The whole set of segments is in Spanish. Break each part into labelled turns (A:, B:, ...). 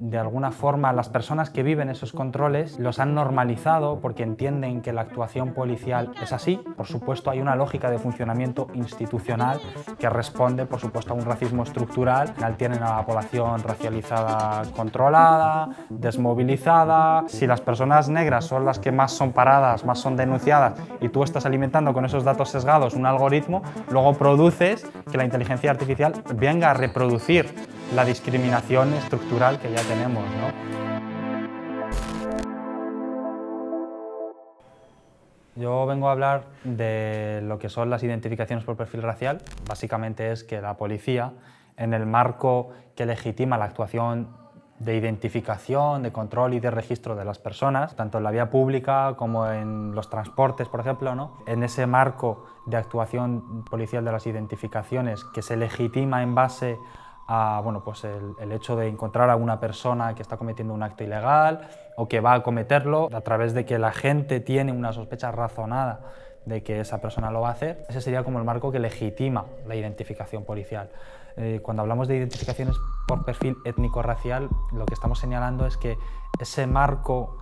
A: De alguna forma, las personas que viven esos controles los han normalizado porque entienden que la actuación policial es así. Por supuesto, hay una lógica de funcionamiento institucional que responde, por supuesto, a un racismo estructural. Al final tienen a la población racializada controlada, desmovilizada. Si las personas negras son las que más son paradas, más son denunciadas, y tú estás alimentando con esos datos sesgados un algoritmo, luego produces que la inteligencia artificial venga a reproducir la discriminación estructural que ya tenemos, ¿no? Yo vengo a hablar de lo que son las identificaciones por perfil racial. Básicamente es que la policía, en el marco que legitima la actuación de identificación, de control y de registro de las personas, tanto en la vía pública como en los transportes, por ejemplo, ¿no? En ese marco de actuación policial de las identificaciones que se legitima en base a el hecho de encontrar a una persona que está cometiendo un acto ilegal o que va a cometerlo a través de que la gente tiene una sospecha razonada de que esa persona lo va a hacer. Ese sería como el marco que legitima la identificación policial. Cuando hablamos de identificaciones por perfil étnico-racial, lo que estamos señalando es que ese marco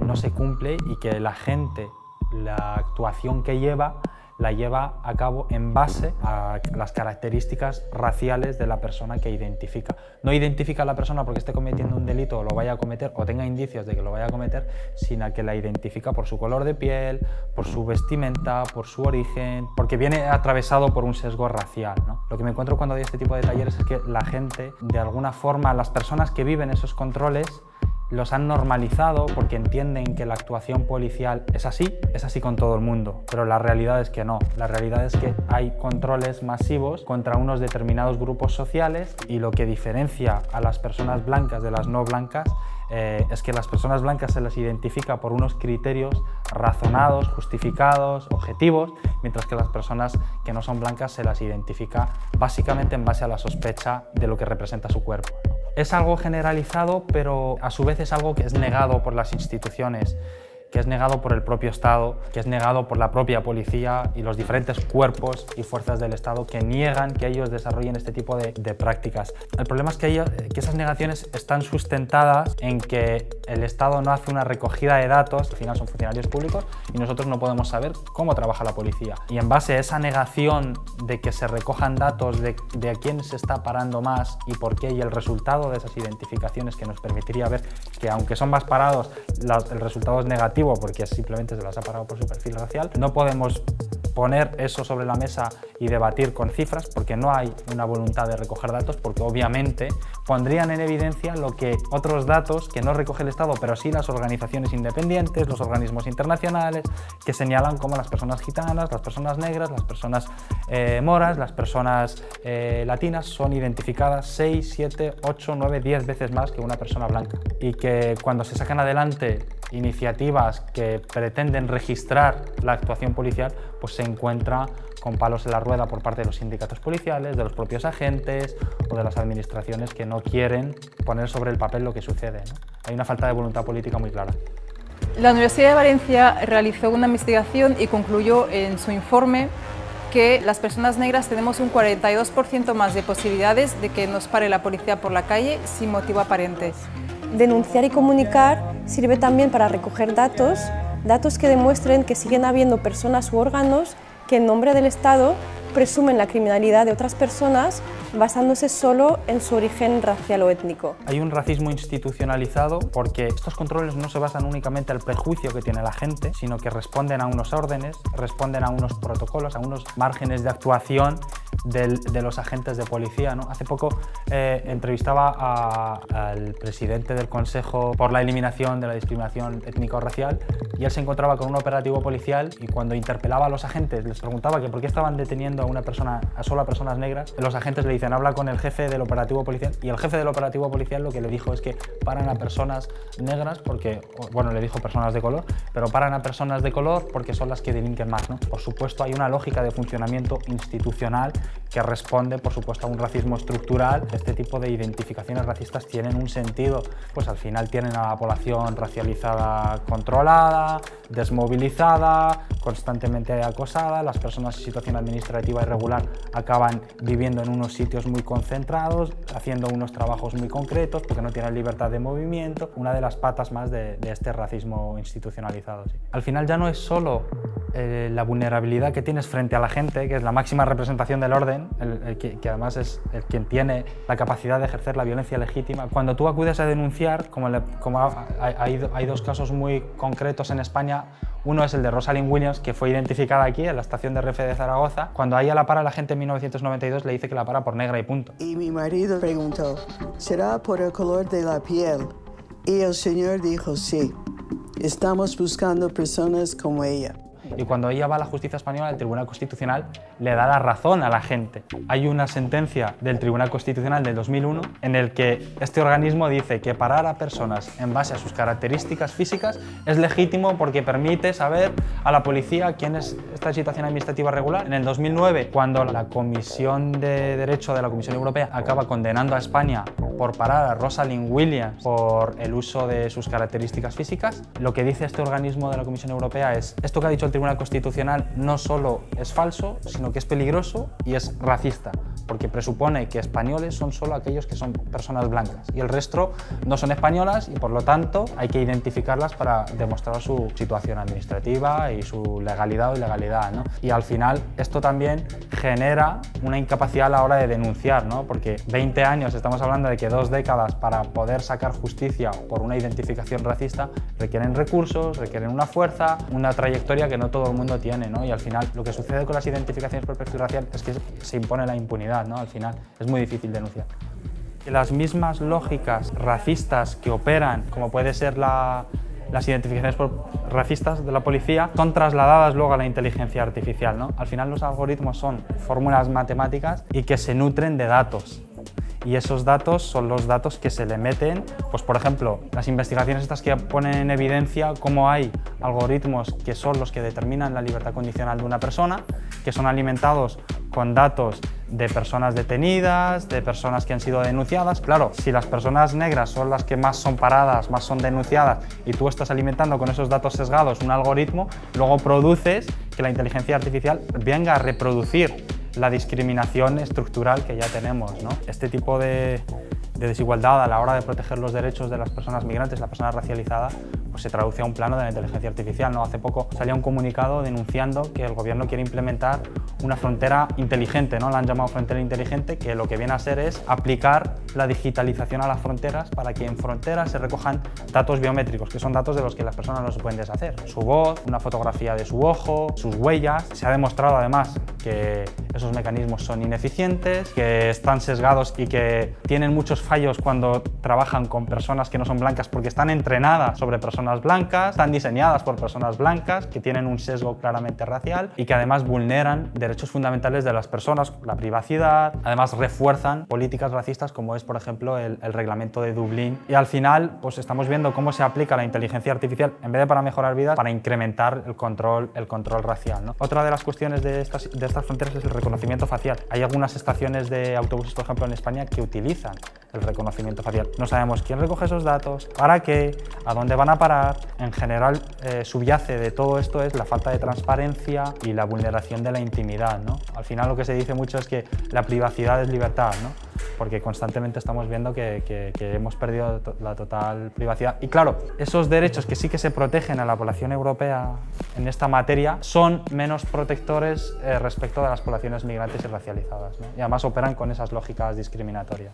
A: no se cumple y que la gente, la actuación que lleva, la lleva a cabo en base a las características raciales de la persona que identifica. No identifica a la persona porque esté cometiendo un delito o lo vaya a cometer o tenga indicios de que lo vaya a cometer, sino que la identifica por su color de piel, por su vestimenta, por su origen, porque viene atravesado por un sesgo racial, ¿no? Lo que me encuentro cuando doy este tipo de talleres es que la gente, de alguna forma, las personas que viven esos controles, los han normalizado porque entienden que la actuación policial es así con todo el mundo, pero la realidad es que no. La realidad es que hay controles masivos contra unos determinados grupos sociales y lo que diferencia a las personas blancas de las no blancas es que las personas blancas se las identifica por unos criterios razonados, justificados, objetivos, mientras que las personas que no son blancas se las identifica básicamente en base a la sospecha de lo que representa su cuerpo. Es algo generalizado, pero a su vez es algo que es negado por las instituciones, que es negado por el propio Estado, que es negado por la propia policía y los diferentes cuerpos y fuerzas del Estado que niegan que ellos desarrollen este tipo de prácticas. El problema es que esas negaciones están sustentadas en que el Estado no hace una recogida de datos, al final son funcionarios públicos y nosotros no podemos saber cómo trabaja la policía. Y en base a esa negación de que se recojan datos de a quién se está parando más y por qué, y el resultado de esas identificaciones que nos permitiría ver que aunque son más parados, el resultado es negativo porque simplemente se las ha parado por su perfil racial. No podemos poner eso sobre la mesa y debatir con cifras porque no hay una voluntad de recoger datos, porque obviamente pondrían en evidencia lo que otros datos que no recoge el Estado, pero sí las organizaciones independientes, los organismos internacionales, que señalan como las personas gitanas, las personas negras, las personas moras, las personas latinas son identificadas 6, 7, 8, 9, 10 veces más que una persona blanca. Y que cuando se sacan adelante iniciativas que pretenden registrar la actuación policial, pues se encuentra con palos en la rueda por parte de los sindicatos policiales, de los propios agentes o de las administraciones que no quieren poner sobre el papel lo que sucede, ¿no? Hay una falta de voluntad política muy clara.
B: La Universidad de Valencia realizó una investigación y concluyó en su informe que las personas negras tenemos un 42% más de posibilidades de que nos pare la policía por la calle sin motivo aparente.
C: Denunciar y comunicar sirve también para recoger datos que demuestren que siguen habiendo personas u órganos que en nombre del Estado presumen la criminalidad de otras personas basándose solo en su origen racial o étnico.
A: Hay un racismo institucionalizado porque estos controles no se basan únicamente en el prejuicio que tiene la gente, sino que responden a unos órdenes, responden a unos protocolos, a unos márgenes de actuación de los agentes de policía, ¿no? Hace poco entrevistaba al presidente del Consejo por la Eliminación de la Discriminación Étnico-Racial y él se encontraba con un operativo policial y cuando interpelaba a los agentes, les preguntaba que por qué estaban deteniendo solo a personas negras, los agentes le dicen habla con el jefe del operativo policial y el jefe del operativo policial lo que le dijo es que paran a personas negras porque, bueno, le dijo personas de color, pero paran a personas de color porque son las que delinquen más, ¿no? Por supuesto hay una lógica de funcionamiento institucional que responde, por supuesto, a un racismo estructural. Este tipo de identificaciones racistas tienen un sentido, pues al final tienen a la población racializada controlada, desmovilizada, constantemente acosada, las personas en situación administrativa irregular acaban viviendo en unos sitios muy concentrados, haciendo unos trabajos muy concretos, porque no tienen libertad de movimiento, una de las patas más de este racismo institucionalizado. Sí. Al final ya no es solo la vulnerabilidad que tienes frente a la gente, que es la máxima representación del orden, que además es el quien tiene la capacidad de ejercer la violencia legítima. Cuando tú acudes a denunciar, como hay dos casos muy concretos en España, uno es el de Rosalind Williams, que fue identificada aquí en la estación de Renfe de Zaragoza. Cuando a ella la para, la gente en 1992 le dice que la para por negra y punto.
D: Y mi marido preguntó, ¿será por el color de la piel? Y el señor dijo, sí, estamos buscando personas como ella.
A: Y cuando ella va a la justicia española, el Tribunal Constitucional le da la razón a la gente. Hay una sentencia del Tribunal Constitucional del 2001 en el que este organismo dice que parar a personas en base a sus características físicas es legítimo porque permite saber a la policía quién es esta situación administrativa regular. En el 2009, cuando la Comisión de Derecho de la Comisión Europea acaba condenando a España por parar a Rosalind Williams por el uso de sus características físicas, lo que dice este organismo de la Comisión Europea es: esto que ha dicho el Tribunal Constitucional no solo es falso, sino que es peligroso y es racista, porque presupone que españoles son solo aquellos que son personas blancas y el resto no son españolas y por lo tanto hay que identificarlas para demostrar su situación administrativa y su legalidad o ilegalidad, ¿no? Y al final esto también genera una incapacidad a la hora de denunciar, ¿no? Porque 20 años, estamos hablando de que 2 décadas para poder sacar justicia por una identificación racista requieren recursos, requieren una fuerza, una trayectoria que no todo el mundo tiene, ¿no? Y al final lo que sucede con las identificaciones por perfil racial es que se impone la impunidad, ¿no? Al final es muy difícil denunciar. Las mismas lógicas racistas que operan, como puede ser las identificaciones racistas de la policía, son trasladadas luego a la inteligencia artificial, ¿no? Al final los algoritmos son fórmulas matemáticas y que se nutren de datos. Y esos datos son los datos que se le meten, pues por ejemplo, las investigaciones estas que ponen en evidencia cómo hay algoritmos que son los que determinan la libertad condicional de una persona, que son alimentados con datos de personas detenidas, de personas que han sido denunciadas. Claro, si las personas negras son las que más son paradas, más son denunciadas, y tú estás alimentando con esos datos sesgados un algoritmo, luego produces que la inteligencia artificial venga a reproducir la discriminación estructural que ya tenemos, ¿no? Este tipo de desigualdad a la hora de proteger los derechos de las personas migrantes, la persona racializada, pues se traduce a un plano de la inteligencia artificial, ¿no? Hace poco salía un comunicado denunciando que el gobierno quiere implementar una frontera inteligente, ¿no? La han llamado frontera inteligente, que lo que viene a ser es aplicar la digitalización a las fronteras para que en fronteras se recojan datos biométricos, que son datos de los que las personas no se pueden deshacer. Su voz, una fotografía de su ojo, sus huellas. Se ha demostrado además que esos mecanismos son ineficientes, que están sesgados y que tienen muchos fallos cuando trabajan con personas que no son blancas porque están entrenadas sobre personas blancas, están diseñadas por personas blancas, que tienen un sesgo claramente racial y que además vulneran derechos fundamentales de las personas, la privacidad, además refuerzan políticas racistas como es, por ejemplo, el reglamento de Dublín. Y al final, pues estamos viendo cómo se aplica la inteligencia artificial, en vez de para mejorar vidas, para incrementar el control racial, ¿no? Otra de las cuestiones de estas fronteras es el reconocimiento facial. Hay algunas estaciones de autobuses, por ejemplo, en España, que utilizan el reconocimiento facial. No sabemos quién recoge esos datos, para qué, a dónde van a parar. En general, subyace de todo esto es la falta de transparencia y la vulneración de la intimidad, ¿no? Al final lo que se dice mucho es que la privacidad es libertad, ¿no? Porque constantemente estamos viendo que hemos perdido la total privacidad. Y claro, esos derechos que sí que se protegen a la población europea en esta materia son menos protectores respecto de las poblaciones migrantes y racializadas, ¿no? Y además operan con esas lógicas discriminatorias.